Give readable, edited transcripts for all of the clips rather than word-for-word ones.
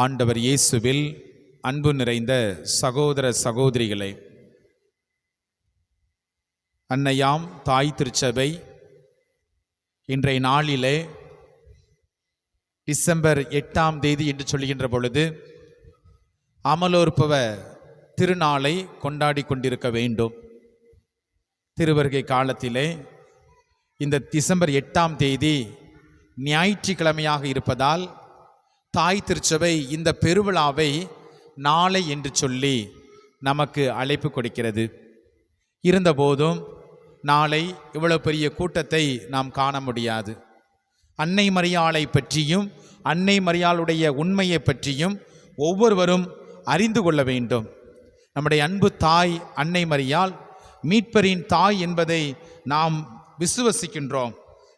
ஆண்டவர் இயேசுவில் அன்பு நிறைந்த சகோதர சகோதரிகளே, அன்னையாம் தாய் திருச்சபை இன்றைய நாளிலே டிசம்பர் 8ஆம் தேதி என்று சொல்கின்ற பொழுது அமலோற்பவ திருநாளை கொண்டாடி கொண்டிருக்க வேண்டும். திருவருகை காலத்திலே இந்த டிசம்பர் 8ஆம் தேதி ஞாயிற்றுக்கிழமையாக இருப்பதால் தாய் திருச்சபை இந்த பெருவிழாவை நாளை என்று சொல்லி நமக்கு அழைப்பு கொடுக்கிறது. இருந்தபோதும் நாளை இவ்வளவு பெரிய கூட்டத்தை நாம் காண முடியாது. அன்னை மரியாளை பற்றியும் அன்னை மரியாளுடைய உண்மையை பற்றியும் ஒவ்வொருவரும் அறிந்து கொள்ள வேண்டும். நம்முடைய அன்பு தாய் அன்னை மரியாள் மீட்பரின் தாய் என்பதை நாம் விசுவசிக்கின்றோம்.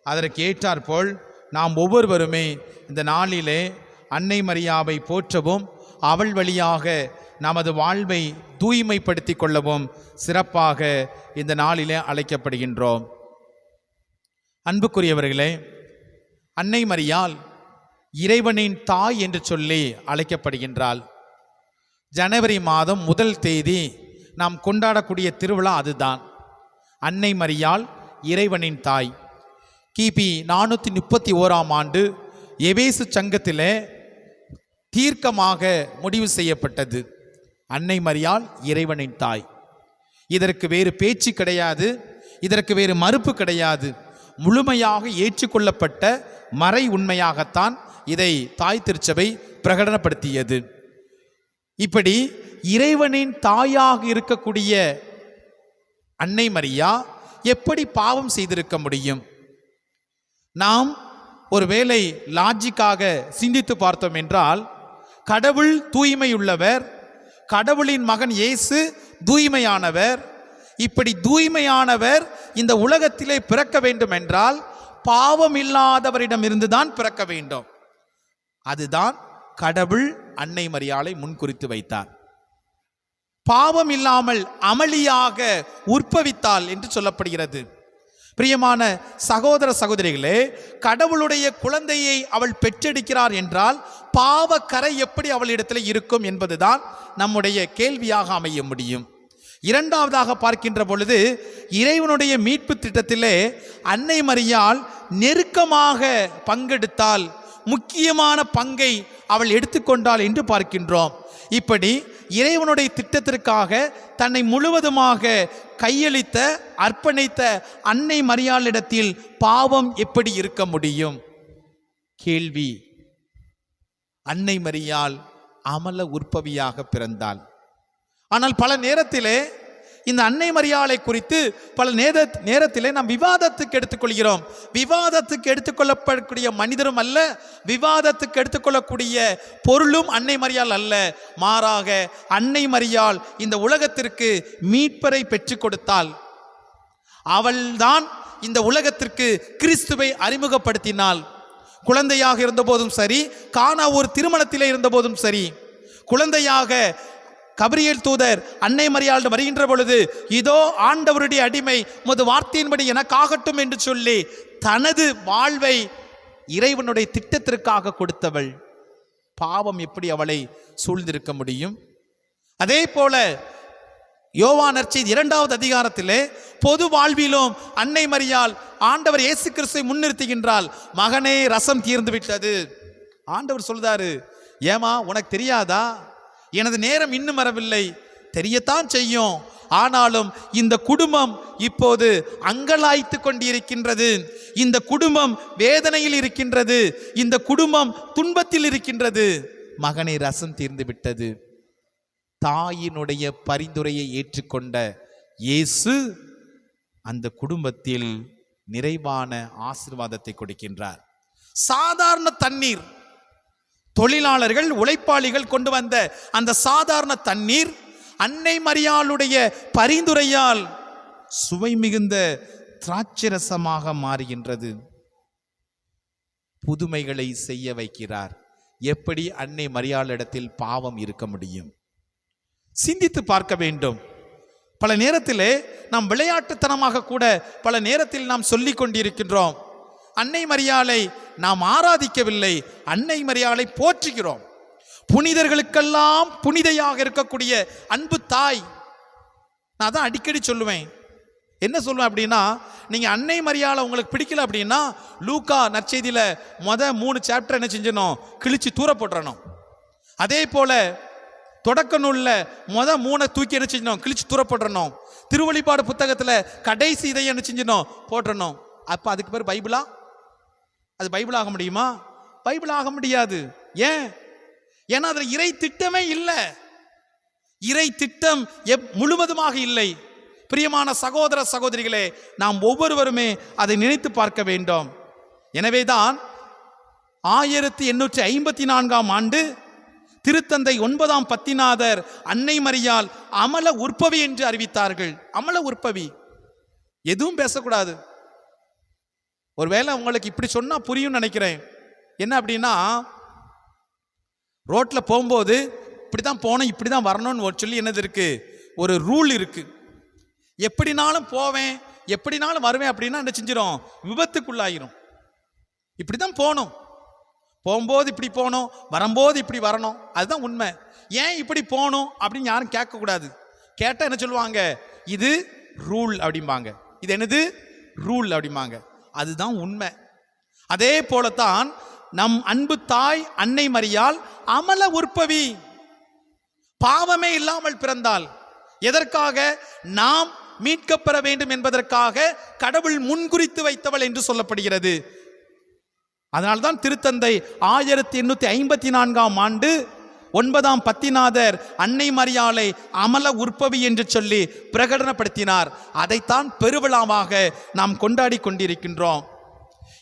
அதற்கு ஏற்றாற்போல் நாம் ஒவ்வொருவருமே இந்த நாளிலே அன்னை மரியாவை போற்றவும் அவள் வழியாக நமது வாழ்வை தூய்மைப்படுத்தி கொள்ளவும் சிறப்பாக இந்த நாளிலே அழைக்கப்படுகின்றோம். அன்புக்குரியவர்களே, அன்னை மரியாள் இறைவனின் தாய் என்று சொல்லி அழைக்கப்படுகின்றாள். ஜனவரி மாதம் 1 தேதி நாம் கொண்டாடக்கூடிய திருவிழா அதுதான். அன்னை மரியாள் இறைவனின் தாய். கிபி 431ஆம் ஆண்டு எபேசு சங்கத்திலே தீர்க்கமாக முடிவு செய்யப்பட்டது. அன்னை மரியாள் இறைவனின் தாய். இதற்கு வேறு பேச்சு கிடையாது, இதற்கு வேறு மறுப்பு கிடையாது. முழுமையாக ஏற்றுக்கொள்ளப்பட்ட மறை உண்மையாகத்தான் இதை தாய் திருச்சபை பிரகடனப்படுத்தியது. இப்படி இறைவனின் தாயாக இருக்கக்கூடிய அன்னை மரியா எப்படி பாவம் செய்திருக்க முடியும்? நாம் ஒருவேளை லாஜிக்காக சிந்தித்து பார்த்தோம் என்றால், கடவுள் தூய்மையுள்ளவர், கடவுளின் மகன் இயேசு தூய்மையானவர். இப்படி தூய்மையானவர் இந்த உலகத்திலே பிறக்க வேண்டும் என்றால் பாவம் இல்லாதவரிடமிருந்து தான் பிறக்க வேண்டும். அதுதான் கடவுள் அன்னை மரியாளை முன்குறித்து வைத்தார். பாவம் இல்லாமல் அமளியாக உற்பவித்தாள் என்று சொல்லப்படுகிறது. பிரியமான சகோதர சகோதரிகளே, கடவுளுடைய குழந்தையை அவள் பெற்றெடுக்கிறார் என்றால் பாவக்கரை எப்படி அவளிடத்தில் இருக்கும் என்பதுதான் நம்முடைய கேள்வியாக அமைய முடியும். இரண்டாவதாக பார்க்கின்ற பொழுது, இறைவனுடைய மீட்பு திட்டத்திலே அன்னை மரியாள் நெருக்கமாக பங்கெடுத்தால், முக்கியமான பங்கை அவள் எடுத்துக்கொண்டாள் என்று பார்க்கின்றோம். இப்படி இறைவனுடைய திட்டத்திற்காக தன்னை முழுவதுமாக கையளித்த அர்ப்பணித்த அன்னை மரியாளிடத்தில் பாவம் எப்படி இருக்க முடியும்? கேள்வி. அன்னை மரியாள் அமல உற்பவியாக பிறந்தாள். ஆனால் பல நேரத்திலே இந்த அன்னை மரியாளை குறித்து பல நேரத்திலே நாம் விவாதத்துக்கு எடுத்துக்கொள்கிறோம். விவாதத்துக்கு எடுத்துக்கொள்ளப்படக்கூடிய மனிதரும் அல்ல, விவாதத்துக்கு எடுத்துக்கொள்ளக்கூடிய பொருளும் அன்னை மரியாள் அல்ல. மாறாக அன்னை மரியாள் இந்த உலகத்திற்கு மீட்பரை பெற்றுக் கொடுத்தாள். அவள்தான் இந்த உலகத்திற்கு கிறிஸ்துவை அறிமுகப்படுத்தினாள். குழந்தையாக இருந்தபோதும் சரி, கானா ஒரு திருமணத்திலே இருந்தபோதும் சரி, குழந்தையாக கபிரியேல் தூதர் அன்னை மரியாள் வருகின்ற பொழுது, இதோ ஆண்டவருடைய அடிமை, உமது வார்த்தையின்படி எனக்காகட்டும் என்று சொல்லி தனது வாழ்வை இறைவனுடைய திட்டத்திற்காக கொடுத்தவள். பாவம் எப்படி அவளை சூழ்ந்திருக்க முடியும்? அதே போல யோவான் நற்செய்தி 2வது அதிகாரத்திலே பொது வாழ்விலும் அன்னை மரியாள் ஆண்டவர் இயேசு கிறிஸ்துவை முன்னிறுத்துகின்றாள். மகனே, ரசம் தீர்ந்து விட்டது. ஆண்டவர் சொல்றாரு, ஏமா உனக்கு தெரியாதா? எனது நேரம் இன்னும் வரவில்லை. தெரியத்தான் செய்யும், ஆனாலும் இந்த குடும்பம் இப்போது அங்கலாய்த்து கொண்டிருக்கின்றது, இந்த குடும்பம் வேதனையில் இருக்கின்றது, இந்த குடும்பம் துன்பத்தில் இருக்கின்றது. மகனை, ரசம் தீர்ந்து விட்டது. தாயினுடைய பரிந்துரையை ஏற்றுக்கொண்ட இயேசு அந்த குடும்பத்தில் நிறைவான ஆசீர்வாதத்தை கொடுக்கின்றார். சாதாரண தண்ணீர், தொழிலாளர்கள் உழைப்பாளிகள் கொண்டு வந்த அந்த சாதாரண தண்ணீர் அன்னை மரியாளுடைய பரிந்துரையால் சுவை மிகுந்த திராட்சரசமாக மாறுகின்றது. புதுமைகளை செய்ய வைக்கிறார். எப்படி அன்னை மரியாளிடத்தில் பாவம் இருக்க முடியும்? சிந்தித்து பார்க்க வேண்டும். பல நேரத்திலே நாம் விளையாட்டுத்தனமாக கூட பல நேரத்தில் நாம் சொல்லிக் கொண்டிருக்கின்றோம். அன்னை மரியாளை நாம் ஆராதிக்கவில்லை, அன்னை மரியாளை போற்றுகிறோம். புனிதர்களுக்கெல்லாம் புனிதையாக இருக்கக்கூடிய அன்பு தாய். நான் தான் அடிக்கடி சொல்லுவேன். என்ன சொல்லுவேன் அப்படின்னா, நீங்க அன்னை மரியாளை உங்களுக்கு பிடிக்கல அப்படின்னா லூக்கா நற்செய்தியில 3 சாப்டர் என்ன செஞ்சணும், கிழிச்சு தூர போட்டுறணும். அதே போல தொடக்க நூல்ல 3 தூக்கி என்ன செஞ்சணும், கிழிச்சு தூர போட்டுறணும். திருவெளிப்பாடு புத்தகத்துல கடைசி இதை என்ன செஞ்சணும், போட்டுறணும். அப்ப அதுக்கு பேர் பைபிளா? அது பைபிள் ஆக முடியுமா? பைபிள் ஆக முடியாது. ஏன்? ஏன்னா அதுல இறை திட்டமே இல்லை. இறை திட்டம் முழுவதுமாக இல்லை. பிரியமான சகோதர சகோதரிகளே, நாம் ஒவ்வொருவருமே அதை நினைத்து பார்க்க வேண்டும். எனவேதான் 1854ஆம் ஆண்டு திருத்தந்தை 9ஆம் பத்திநாதர் அன்னை மரியாள் அமல உற்பவி என்று அறிவித்தார்கள். அமல உற்பவி. எதுவும் பேசக்கூடாது. ஒருவேளை உங்களுக்கு இப்படி சொன்னா புரியும் நினைக்கிறேன். என்ன அப்படின்னா, ரோட்ல போகும்போது இப்படிதான் போனோம், இப்படிதான் வரணும்னு சொல்லி என்னது இருக்கு, ஒரு ரூல் இருக்கு. எப்படினாலும் போவேன், எப்படினாலும் வருவேன் அப்படின்னா என்ன செஞ்சிடும், விபத்துக்குள்ளாயிரும். இப்படிதான் போகணும், போகும்போது இப்படி போகணும், வரும்போது இப்படி வரணும். அதுதான் உண்மை. ஏன் இப்படி போகணும் அப்படின்னு யாரும் கேட்கக்கூடாது. கேட்டால் என்ன சொல்லுவாங்க, இது ரூல் அப்படிம்பாங்க. இது என்னது, ரூல் அப்படிம்பாங்க. அதுதான் உண்மை. அதே போலத்தான் நம் அன்பு தாய் அன்னை மரியாள் அமல உற்பவி, பாவமே இல்லாமல் பிறந்தாள். எதற்காக? நாம் மீட்கப்பெற வேண்டும் என்பதற்காக கடவுள் முன்குறித்து வைத்தவள் என்று சொல்லப்படுகிறது. அதனால்தான் திருத்தந்தை 1854ஆம் ஆண்டு 9ஆம் பத்திநாதர் அன்னை மரியாளை அமல உற்பவி என்று சொல்லி பிரகடனப்படுத்தினார். அதைத்தான் பெருவிழாவாக நாம் கொண்டாடி கொண்டிருக்கின்றோம்.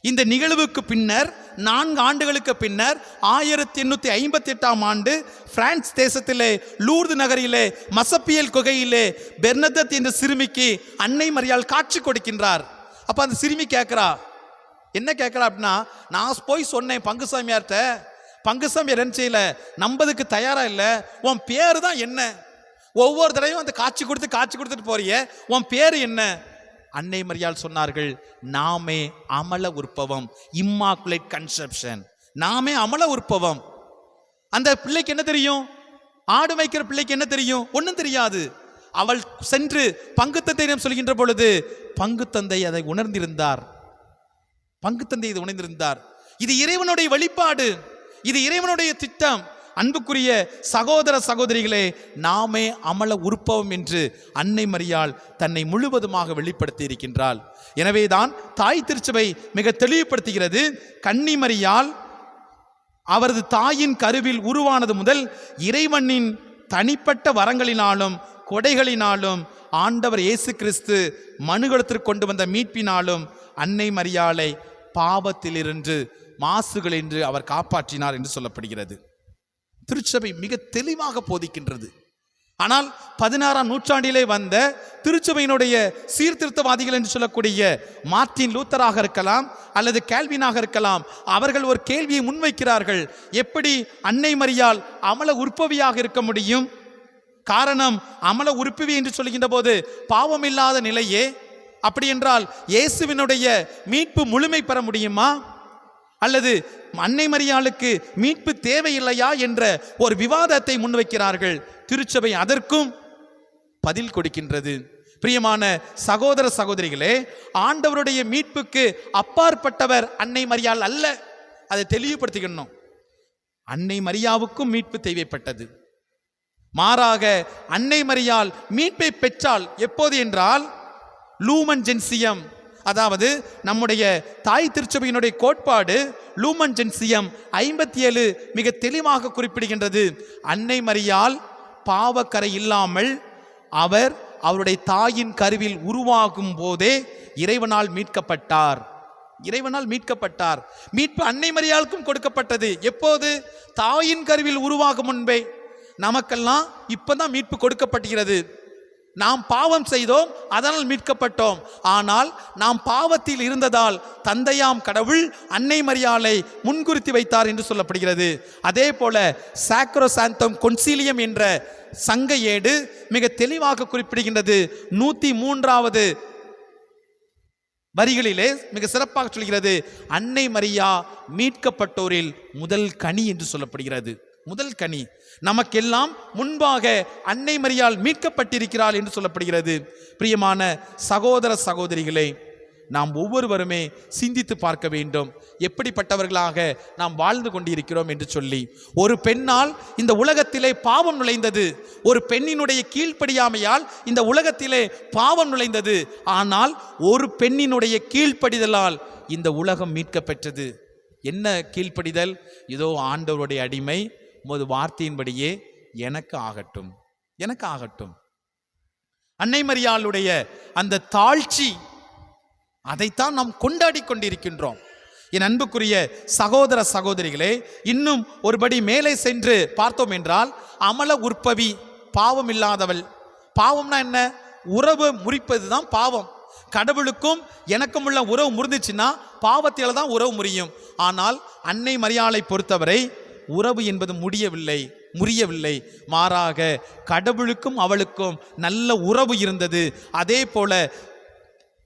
இந்த நிகழ்வுக்கு பின்னர் 4 ஆண்டுகளுக்கு பின்னர் 1858ஆம் ஆண்டு பிரான்ஸ் தேசத்திலே லூர்து நகரிலே மசப்பியல் குகையிலே பெர்னதத் என்ற சிறுமிக்கு அன்னை மரியாள் காட்சி கொடுக்கின்றார். அப்ப அந்த சிறுமி கேட்கிறா, என்ன கேட்கிறா அப்படின்னா, நான் போய் சொன்னேன் பங்குசாமியார்ட்ட, பங்குசாமியார் என்ன செய்யல, நம்பதுக்கு தயாரா இல்லை, உன் பேரு தான் என்ன, ஒவ்வொரு தடவையும் அந்த காட்சி கொடுத்துட்டு போறிய, உன் பேரு என்ன? அன்னை மரியாள் சொன்னார்கள், நாமே அமல உற்பவம், இம்மாக்குலேட் கன்செப்ஷன். நாமே அமல உற்பவம். அந்த பிள்ளைக்கு என்ன தெரியும்? ஆடு வைக்கிற பிள்ளைக்கு என்ன தெரியும்? ஒன்றும் தெரியாது. அவள் சென்று பங்கு தந்தையிடம் சொல்கின்ற பொழுது பங்கு தந்தை அதை உணர்ந்திருந்தார். பங்கு தந்தை இதை உணர்ந்திருந்தார். இது இறைவனுடைய வெளிப்பாடு, இது இறைவனுடைய திட்டம். அன்புக்குரிய சகோதர சகோதரிகளே, நாமே அமல உற்பவம் என்று அன்னை மரியாள் தன்னை முழுவதுமாக வெளிப்படுத்தி இருக்கின்றாள். எனவேதான் தாய் திருச்சபை மிக தெளிவுபடுத்துகிறது, கன்னி மரியாள் அவரது தாயின் கருவில் உருவானது முதல் இறைவனின் தனிப்பட்ட வரங்களினாலும் கொடைகளினாலும் ஆண்டவர் இயேசு கிறிஸ்து மனுகுலத்திற்கு கொண்டு வந்த மீட்பினாலும் அன்னை மரியாளை பாவத்திலிருந்து மாசுகளின்றி அவர் காப்பாற்றினார் என்று சொல்லப்படுகிறது. திருச்சபை மிக தெளிவாக போதிக்கின்றது. ஆனால் 16ஆம் நூற்றாண்டிலே வந்த திருச்சபையினுடைய சீர்திருத்தவாதிகள் என்று சொல்லக்கூடிய மார்ட்டின் லூத்தராக இருக்கலாம் அல்லது கேல்வினாக இருக்கலாம், அவர்கள் ஒரு கேள்வியை முன்வைக்கிறார்கள். எப்படி அன்னை மரியாள் அமல உற்பவியாக இருக்க முடியும்? காரணம், அமல உற்பவி என்று சொல்கின்ற போது பாவம் இல்லாத நிலையே. அப்படி என்றால் இயேசுவினுடைய மீட்பு முழுமை பெற முடியுமா? அல்லது அன்னை மரியாளுக்கு மீட்பு தேவையில்லையா என்ற ஒரு விவாதத்தை முன்வைக்கிறார்கள். திருச்சபை அதற்கும் பதில் கொடுக்கின்றது. பிரியமான சகோதர சகோதரிகளே, ஆண்டவருடைய மீட்புக்கு அப்பாற்பட்டவர் அன்னை மரியாள் அல்ல. அதை தெளிவுபடுத்திக்கணும். அன்னை மரியாவுக்கும் மீட்பு தேவைப்பட்டது. மாறாக அன்னை மரியாள் மீட்பை பெற்றால் எப்போது என்றால் லூமன் ஜென்சியம், அதாவது நம்முடைய தாய் திருச்சபையினுடைய கோட்பாடு லூமன் ஜென்சியம் 57 மிக தெளிவாக குறிப்பிடுகின்றது. அன்னை மரியாள் பாவக்கரை இல்லாமல் அவருடைய தாயின் கருவில் உருவாகும் போதே இறைவனால் மீட்கப்பட்டார். இறைவனால் மீட்கப்பட்டார். மீட்பு அன்னை மரியாளுக்கும் கொடுக்கப்பட்டது. எப்போது? தாயின் கருவில் உருவாகும் முன்பே. நமக்கெல்லாம் இப்பதான் மீட்பு கொடுக்கப்படுகிறது. நாம் பாவம் செய்தோம், அதனால் மீட்கப்பட்டோம். ஆனால் நாம் பாவத்தில் இருந்ததால் தந்தையாம் கடவுள் அன்னை மரியாளை முன்குறித்து வைத்தார் என்று சொல்லப்படுகிறது. அதே போல சாக்ரோசாந்தம் கொன்சிலியம் என்ற சங்க ஏடு மிக தெளிவாக குறிப்பிடுகின்றது. 103வது வரிகளிலே மிக சிறப்பாக சொல்கிறது, அன்னை மரியா மீட்கப்பட்டோரில் முதல் கனி என்று சொல்லப்படுகிறது. முதல் கனி. நமக்கெல்லாம் முன்பாக அன்னை மரியாள் மீட்கப்பட்டிருக்கிறாள் என்று சொல்லப்படுகிறது. பிரியமான சகோதர சகோதரிகளே, நாம் ஒவ்வொருவருமே சிந்தித்து பார்க்க வேண்டும், எப்படிப்பட்டவர்களாக நாம் வாழ்ந்து கொண்டிருக்கிறோம் என்று சொல்லி. ஒரு பெண்ணால் இந்த உலகத்திலே பாவம் நுழைந்தது, ஒரு பெண்ணினுடைய கீழ்ப்படியாமையால் இந்த உலகத்திலே பாவம் நுழைந்தது. ஆனால் ஒரு பெண்ணினுடைய கீழ்ப்படிதலால் இந்த உலகம் மீட்கப்பெற்றது. என்ன கீழ்ப்படிதல்? இதோ ஆண்டவருடைய அடிமை, உமது வார்த்தையின்படியே எனக்கு ஆகட்டும், எனக்கு ஆகட்டும். அன்னை மரியாளுடைய அந்த தாழ்ச்சி, அதைத்தான் நாம் கொண்டாடி கொண்டிருக்கின்றோம். என் அன்புக்குரிய சகோதர சகோதரிகளே, இன்னும் ஒருபடி மேலே சென்று பார்த்தோம் என்றால், அமல உற்பவி பாவம் இல்லாதவள். பாவம்னா என்ன? உறவு முறிப்பது தான் பாவம். கடவுளுக்கும் எனக்கும் உள்ள உறவு முறிந்துச்சுன்னா பாவத்தில தான் உறவு முறியும். ஆனால் அன்னை மரியாளை பொறுத்தவரை உறவு என்பது முறியவில்லை. மாறாக கடவுளுக்கும் அவளுக்கும் நல்ல உறவு இருந்தது. அதே போல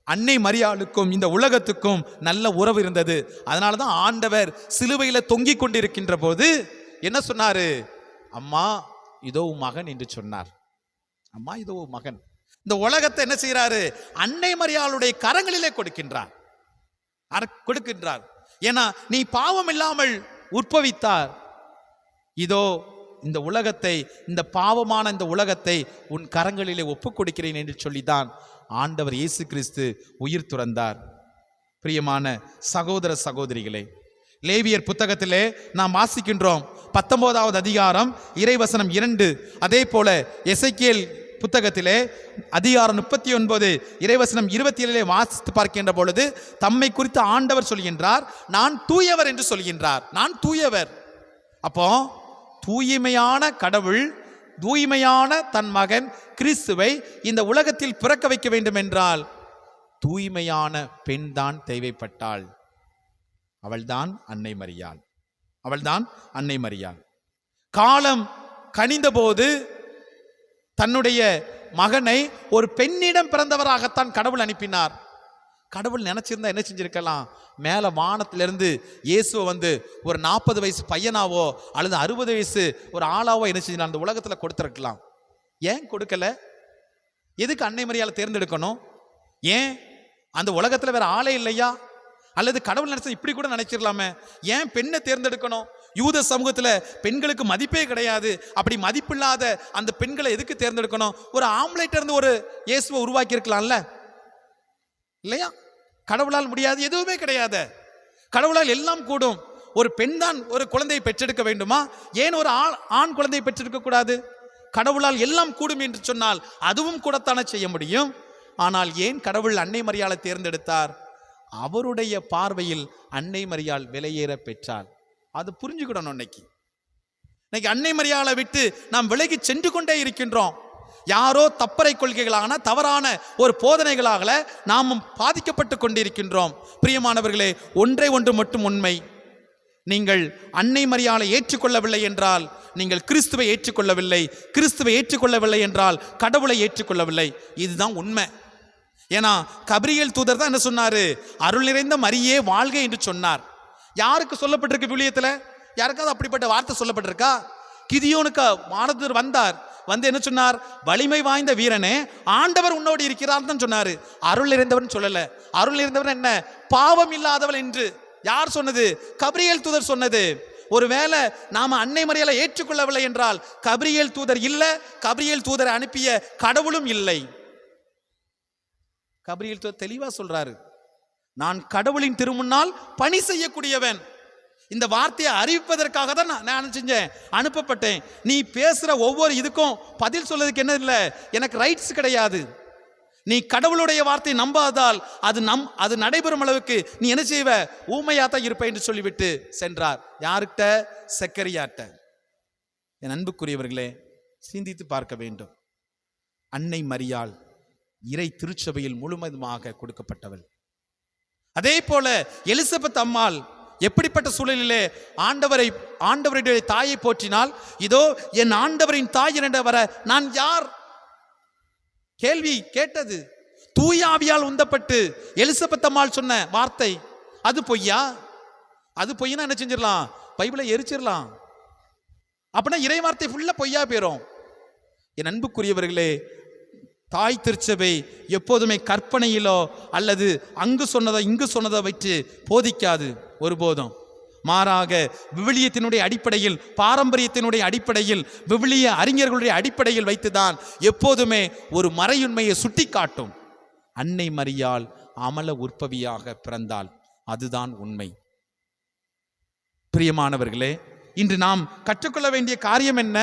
அன்னை மரியாளுக்கும் இந்த உலகத்துக்கும் நல்ல உறவு இருந்தது. அதனால தான் ஆண்டவர் சிலுவையில் தொங்கிக் கொண்டிருக்கின்ற போது என்ன சொன்னாரு? அம்மா இதோ மகன் என்று சொன்னார். அம்மா இதோ மகன். இந்த உலகத்தை என்ன செய்யறாரு? அன்னை மரியாளுடைய கரங்களிலே கொடுக்கின்றார். ஏன்னா நீ பாவம் இல்லாமல் உற்பவித்தார். இதோ இந்த உலகத்தை, இந்த பாவமான இந்த உலகத்தை உன் கரங்களிலே ஒப்புக் கொடுக்கிறேன் என்று சொல்லித்தான் ஆண்டவர் இயேசு கிறிஸ்து உயிர் துறந்தார். பிரியமான சகோதர சகோதரிகளே, லேவியர் புத்தகத்திலே நாம் வாசிக்கின்றோம் 19வது அதிகாரம் இறைவசனம் 2. அதே போல எசேக்கியேல் புத்தகத்திலே அதிகாரம் 39 இறைவசனம் 27 வாசித்து பார்க்கின்ற பொழுது தம்மை குறித்து ஆண்டவர் சொல்கின்றார், நான் தூயவர் என்று சொல்கின்றார். நான் தூயவர். அப்போ தூய்மையான கடவுள், தூய்மையான தன் மகன் கிறிஸ்துவை இந்த உலகத்தில் பிறக்க வைக்க வேண்டும் என்றால் தூய்மையான பெண் தான் தேவைப்பட்டாள். அவள்தான் அன்னை மரியாள். அவள்தான் அன்னை மரியாள். காலம் கனிந்த போது தன்னுடைய மகனை ஒரு பெண்ணிடம் பிறந்தவராகத்தான் கடவுள் அனுப்பினார். கடவுள் நினைச்சிருந்தா என்ன செஞ்சிருக்கலாம்? மேல வானத்திலிருந்து இயேசுவை வந்து ஒரு 40 வயசு பையனாவோ அல்லது 60 வயசு ஒரு ஆளாவோ என்ன செஞ்சு அந்த உலகத்துல கொடுத்துருக்கலாம். ஏன் கொடுக்கல? எதுக்கு அன்னை மரியாளை தேர்ந்தெடுக்கணும்? ஏன் அந்த உலகத்துல வேற ஆளே இல்லையா? அல்லது கடவுள் நினைச்சா இப்படி கூட நினைச்சிடலாமே. ஏன் பெண்ணை தேர்ந்தெடுக்கணும்? யூத சமூகத்துல பெண்களுக்கு மதிப்பே கிடையாது. அப்படி மதிப்பில்லாத அந்த பெண்களை எதுக்கு தேர்ந்தெடுக்கணும்? ஒரு ஆம்பளைட்ட இருந்து ஒரு இயேசுவை உருவாக்கி இருக்கலாம்ல, இல்லையா? கடவுளால் முடியாது எதுவுமே கிடையாது. கடவுளால் எல்லாம் கூடும். ஒரு பெண் தான் ஒரு குழந்தையை பெற்றெடுக்க வேண்டுமா? ஏன் ஒரு ஆண் குழந்தையை பெற்றெடுக்க கூடாது? கடவுளால் எல்லாம் கூடும் என்று சொன்னால் அதுவும் கூடத்தானே செய்ய முடியும். ஆனால் ஏன் கடவுள் அன்னை மரியாளை தேர்ந்தெடுத்தார்? அவருடைய பார்வையில் அன்னை மரியாள் விலையேற பெற்றார். அது புரிஞ்சுக்கிடணும். இன்னைக்கு அன்னை மரியாளை விட்டு நாம் விலகி சென்று கொண்டே இருக்கின்றோம். யாரோ தப்பறை கொள்கைகளான தவறான ஒரு போதனைகளாக நாமும் பாதிக்கப்பட்டு கொண்டிருக்கின்றோம். பிரியமானவர்களே, ஒன்றை ஒன்று மட்டும் உண்மை, நீங்கள் அன்னை மரியாளை ஏற்றுக்கொள்ளவில்லை என்றால் நீங்கள் கிறிஸ்துவை ஏற்றுக்கொள்ளவில்லை, கிறிஸ்துவை ஏற்றுக்கொள்ளவில்லை என்றால் கடவுளை ஏற்றுக்கொள்ளவில்லை. இதுதான் உண்மை. ஏன்னா கபிரியேல் தூதர் தான் என்ன சொன்னாரு? அருள் நிறைந்த மரியே வாழ்க என்று சொன்னார். யாருக்கு சொல்லப்பட்டிருக்கு விவிலியத்துல? யாருக்காவது அப்படிப்பட்ட வார்த்தை சொல்லப்பட்டிருக்கா? கிதியோனுக்கு வானதூதர் வந்தார். வந்து என்ன சொன்னார்? வலிமை வாய்ந்த வீரனே, ஆண்டவர் உன்னோடு இருக்கிறார் தான் சொன்னாரு. அருள் நிறைந்தவன் சொல்லல. அருள் நிறைந்தவன் என்ன? பாவம் இல்லாதவள் என்று யார் சொன்னது? கபிரியேல் தூதர் சொன்னது. ஒருவேளை நாம அன்னை மரியாளை ஏற்றுக்கொள்ளவில்லை என்றால் கபிரியேல் தூதர் இல்ல, கபிரியேல் தூதரை அனுப்பிய கடவுளும் இல்லை. கபிரியேல் தூதர் தெளிவா சொல்றாரு, நான் கடவுளின் திருமுன்னால் பணி செய்யக்கூடியவன். இந்த வார்த்தையை அறிவிப்பதற்காக தான் நான் செஞ்சேன், அனுப்பப்பட்டேன். நீ பேசுற ஒவ்வொரு இதுக்கும் பதில் சொல்றதுக்கு என்ன இல்லை, எனக்கு ரைட்ஸ் கிடையாது. நீ கடவுளுடைய வார்த்தையை நம்பாதால் அது நடைபெறும் அளவுக்கு நீ என்ன செய்வ? ஊமையாத்தான் இருப்ப என்று சொல்லிவிட்டு சென்றார். யார்கிட்ட? செக்கரியாட்ட. என் அன்புக்குரியவர்களே, சிந்தித்து பார்க்க வேண்டும். அன்னை மரியாள் இறை திருச்சபையில் முழுவதுமாக கொடுக்கப்பட்டவள். அதே போல எலிசபெத் அம்மாள் எப்படிப்பட்ட சூழலிலே ஆண்டவருடைய தாயை போற்றினால், இதோ என் ஆண்டவரின் தாய் என்ற வர நான் யார்? கேள்வி கேட்டது. தூயாவியால் உந்தப்பட்டு எலிசபெத் அம்மாள் சொன்ன வார்த்தை அது பொய்யா? அது பொய்னா என்ன செஞ்சிடலாம்? பைபிளை எரிச்சிடலாம். அப்படின்னா இறைவார்த்தை ஃபுல்லா பொய்யா போயிடும். என் அன்புக்குரியவர்களே, தாய் திருச்சபை எப்போதுமே கற்பனையிலோ அல்லது அங்கு சொன்னதை இங்கு சொன்னதை வைத்து போதிக்காது ஒருபோதும். மாறாக விவிலியத்தினுடைய அடிப்படையில், பாரம்பரியத்தினுடைய அடிப்படையில், விவிலிய அறிஞர்களுடைய அடிப்படையில் வைத்துதான் எப்போதுமே ஒரு மறையுண்மையை சுட்டி காட்டும். அன்னை மரியாள் அமல உற்பவியாக பிறந்தாள், அதுதான் உண்மை. பிரியமானவர்களே, இன்று நாம் கற்றுக்கொள்ள வேண்டிய காரியம் என்ன?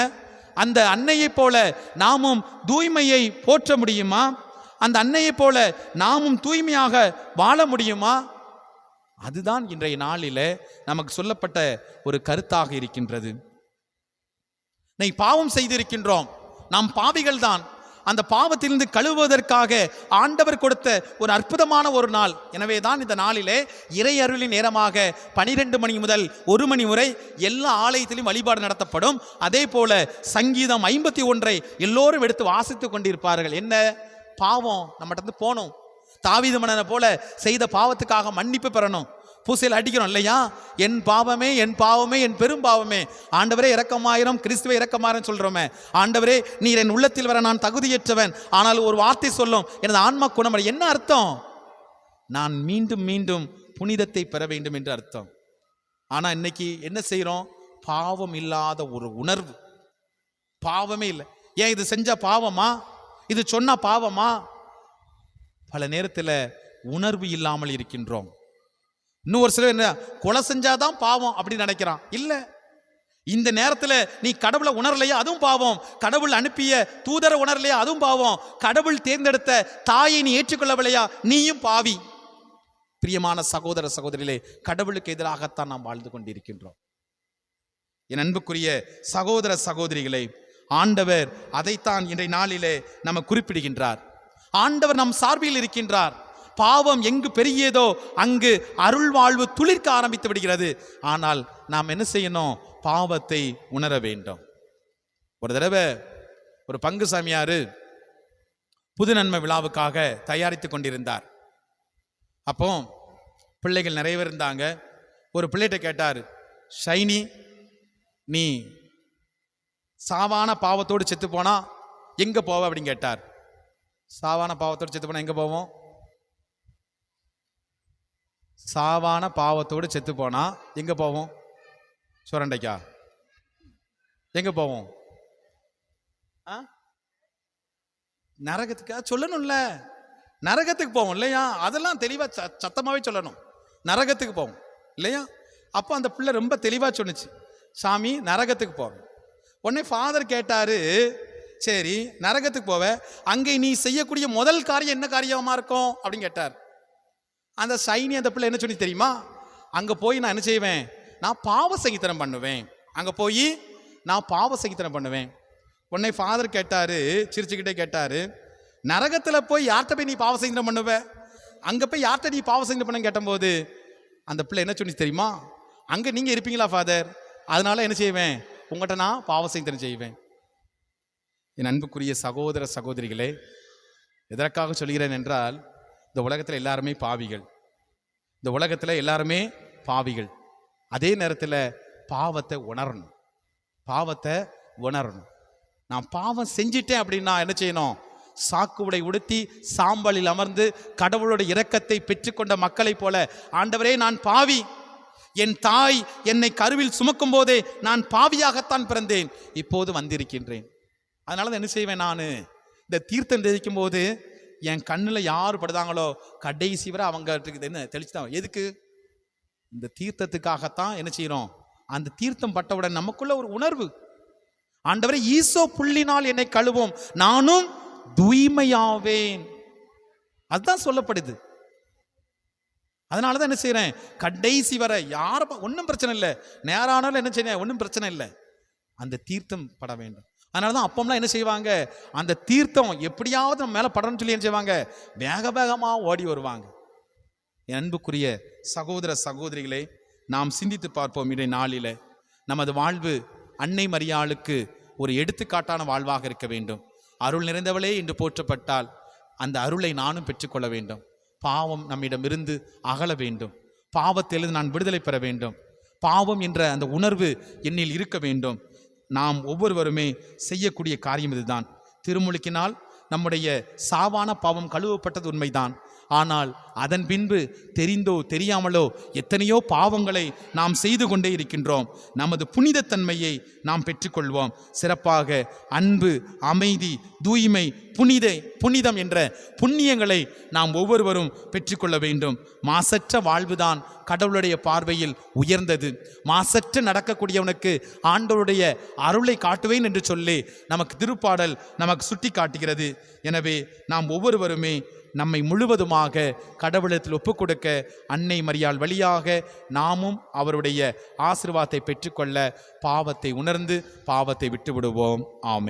அந்த அன்னையைப் போல நாமும் தூய்மையை போற்ற முடியுமா? அந்த அன்னையைப் போல நாமும் தூய்மையாக வாழ முடியுமா? அதுதான் இன்றைய நாளில் நமக்கு சொல்லப்பட்ட ஒரு கருத்தாக இருக்கின்றது. நீ பாவம் செய்திருக்கின்றோம், நாம் பாவிகள் தான். அந்த பாவத்திலிருந்து கழுவுவதற்காக ஆண்டவர் கொடுத்த ஒரு அற்புதமான ஒரு நாள். எனவே தான் இந்த நாளிலே இறை அருளின் நேரமாக 12 மணி முதல் 1 மணி வரை எல்லா ஆலயத்திலும் வழிபாடு நடத்தப்படும். அதே போல சங்கீதம் 51 எல்லோரும் எடுத்து வாசித்து கொண்டிருப்பார்கள். என்ன பாவம் நம்மகிட்ட போனோம், தாவீது மன்னனை போல செய்த பாவத்துக்காக மன்னிப்பு பெறணும். பூசையில் அடிக்கிறோம் இல்லையா, என் பாவமே என் பாவமே என் பெரும் பாவமே, ஆண்டவரே இரக்கமாயிரம், கிறிஸ்துவே இரக்கமாயிரம் சொல்றோமே. ஆண்டவரே நீர் என் உள்ளத்தில் வர நான் தகுதியற்றவன், ஆனால் ஒரு வார்த்தை சொல்லும் எனது ஆன்மா குணம். என்ன அர்த்தம்? நான் மீண்டும் மீண்டும் புனிதத்தை பெற வேண்டும் என்று அர்த்தம். ஆனா இன்னைக்கு என்ன செய்யறோம்? பாவம் இல்லாத ஒரு உணர்வு, பாவமே இல்லை. ஏன் இது செஞ்சா பாவமா, இது சொன்னா பாவமா? பல நேரத்தில் உணர்வு இல்லாமல் இருக்கின்றோம். இன்னும் ஒரு சிலர் என்ன, கொலை செஞ்சாதான் பாவம் அப்படின்னு நினைக்கிறான். இல்ல, இந்த நேரத்தில் நீ கடவுளை உணரலையா, அதுவும் பாவம். கடவுள் அனுப்பிய தூதரை உணரலையா, அதுவும் பாவம். கடவுள் தேர்ந்தெடுத்த தாயை நீ ஏற்றுக்கொள்ளவில்லையா, நீயும் பாவி. பிரியமான சகோதர சகோதரிகளே, கடவுளுக்கு எதிராகத்தான் நாம் வாழ்ந்து கொண்டிருக்கின்றோம். என் அன்புக்குரிய சகோதர சகோதரிகளே, ஆண்டவர் அதைத்தான் இன்றைய நாளிலே நம்ம குறிப்பிடுகின்றார். ஆண்டவர் நம் சார்பில் இருக்கின்றார். பாவம் எங்கு பெருகியதோ அங்கு அருள் வாழ்வு துளிர்க்க ஆரம்பித்து விடுகிறது. ஆனால் நாம் என்ன செய்யணும்? பாவத்தை உணர வேண்டும். ஒரு தடவை ஒரு பங்கு சாமியாரு புது நன்மை விழாவுக்காக தயாரித்து கொண்டிருந்தார். அப்போ பிள்ளைகள் நிறைய பேர் இருந்தாங்க. ஒரு பிள்ளைகிட்ட கேட்டார், ஷைனி, நீ சாவான பாவத்தோடு செத்து போனா எங்க போவ அப்படின்னு கேட்டார். சாவான பாவத்தோடு செத்து போனா எங்க போவோம்? சாவான பாவத்தோடு செத்து போனா எங்க போவோம்? சுரண்டைக்கா? எங்க போவோம்? நரகத்துக்கா? சொல்லணும்ல, நரகத்துக்கு போவோம் இல்லையா? அதெல்லாம் தெளிவா சத்தமாவே சொல்லணும். நரகத்துக்கு போவோம் இல்லையா? அப்போ அந்த பிள்ளை ரொம்ப தெளிவா சொன்னுச்சு, சாமி நரகத்துக்கு போவேன். உடனே ஃபாதர் கேட்டாரு, சரி நரகத்துக்கு போவ, அங்கே நீ செய்யக்கூடிய முதல் காரியம் என்ன காரியமா இருக்கும் அப்படின்னு கேட்டார். அந்த சைனி அந்த பிள்ளை என்ன சொல்லி தெரியுமா? அங்கே போய் நான் என்ன செய்வேன்? நான் பாவ சங்கீதனம் பண்ணுவேன். அங்கே போய் நான் பாவ சங்கீதனம் பண்ணுவேன். உடனே ஃபாதர் கேட்டாரு, சிரிச்சுக்கிட்டே கேட்டாரு, நரகத்தில் போய் யார்கிட்ட போய் நீ பாவ சங்கீதனம் பண்ணுவ? அங்கே போய் யார்கிட்ட நீ பாவ சங்கீதனம் பண்ண கேட்டபோது அந்த பிள்ளை என்ன சொல்லி தெரியுமா? அங்கே நீங்கள் இருப்பீங்களா ஃபாதர், அதனால என்ன செய்வேன்? உங்கள்கிட்ட நான் பாவ சங்கீதனம் செய்வேன். என் அன்புக்குரிய சகோதர சகோதரிகளே, எதற்காக சொல்கிறேன் என்றால், இந்த உலகத்தில் எல்லாருமே பாவிகள். இந்த உலகத்தில் எல்லாருமே பாவிகள். அதே நேரத்தில் பாவத்தை உணரணும், பாவத்தை உணரணும். நான் பாவம் செஞ்சிட்டேன் அப்படின்னா என்ன செய்யணும்? சாக்கு உடை உடுத்தி சாம்பலில் அமர்ந்து கடவுளோட இரக்கத்தை பெற்றுக்கொண்ட மக்களைப் போல, ஆண்டவரே நான் பாவி, என் தாய் என்னை கருவில் சுமக்கும் போதே நான் பாவியாகத்தான் பிறந்தேன், இப்போது வந்திருக்கின்றேன். அதனால தான் என்ன செய்வேன்? நான் இந்த தீர்த்தம் தெளிக்கும் போது என் கண்ணில் யார் படுதாங்களோ கடைசி வரை அவங்க என்ன தெளிச்சுதான். எதுக்கு? இந்த தீர்த்தத்துக்காகத்தான் என்ன செய்யறோம்? அந்த தீர்த்தம் பட்டவுடன் நமக்குள்ள ஒரு உணர்வு, ஆண்டவரே ஈசோ புள்ளினால் என்னை கழுவும், நானும் தூய்மையாவேன். அதுதான் சொல்லப்படுது. அதனாலதான் என்ன செய்யறேன்? கடைசி வரை யார ஒன்றும் பிரச்சனை இல்லை, நேரானாலும் என்ன செய்ய ஒன்றும் பிரச்சனை இல்லை, அந்த தீர்த்தம் பட வேண்டும். அதனாலதான் அப்பம்லாம் என்ன செய்வாங்க? அந்த தீர்த்தம் எப்படியாவது நம்ம மேல படணும்னு சொல்லி என்ன செய்வாங்க? வேக வேகமா ஓடி வருவாங்க. என் அன்புக்குரிய சகோதர சகோதரிகளே, நாம் சிந்தித்து பார்ப்போம். இன்றைய நாளில் நமது வாழ்வு அன்னை மரியாளுக்கு ஒரு எடுத்துக்காட்டான வாழ்வாக இருக்க வேண்டும். அருள் நிறைந்தவளே என்று போற்றப்பட்டால் அந்த அருளை நானும் பெற்றுக்கொள்ள வேண்டும். பாவம் நம்மிடமிருந்து அகல வேண்டும். பாவத்திலிருந்து நான் விடுதலை பெற வேண்டும். பாவம் என்ற அந்த உணர்வு என்னில் இருக்க வேண்டும். நாம் ஒவ்வொருவருமே செய்யக்கூடிய காரியம் இதுதான். திருமுழுக்கினால் நம்முடைய சாவான பாவம் கழுவப்பட்டது உண்மைதான். ஆனால் அதன் பின்பு தெரிந்தோ தெரியாமலோ எத்தனையோ பாவங்களை நாம் செய்து கொண்டே இருக்கின்றோம். நமது புனிதத்தன்மையை நாம் பெற்றுக்கொள்வோம். சிறப்பாக அன்பு, அமைதி, தூய்மை, புனிதம் என்ற புண்ணியங்களை நாம் ஒவ்வொருவரும் பெற்றுக்கொள்ள வேண்டும். மாசற்ற வாழ்வுதான் கடவுளுடைய பார்வையில் உயர்ந்தது. மாசற்ற நடக்கக்கூடியவனுக்கு ஆண்டவருடைய அருளை காட்டுவேன் என்று சொல்லி நமக்கு திருப்பாடல் நமக்கு சுட்டி காட்டுகிறது. எனவே நாம் ஒவ்வொருவருமே நம்மை முழுவதுமாக கடவுளத்தில் ஒப்புக் கொடுக்க அன்னை மரியாள் வழியாக நாமும் அவருடைய ஆசீர்வாதத்தை பெற்றுக்கொள்ள பாவத்தை உணர்ந்து பாவத்தை விட்டு விடுவோம். ஆமென்.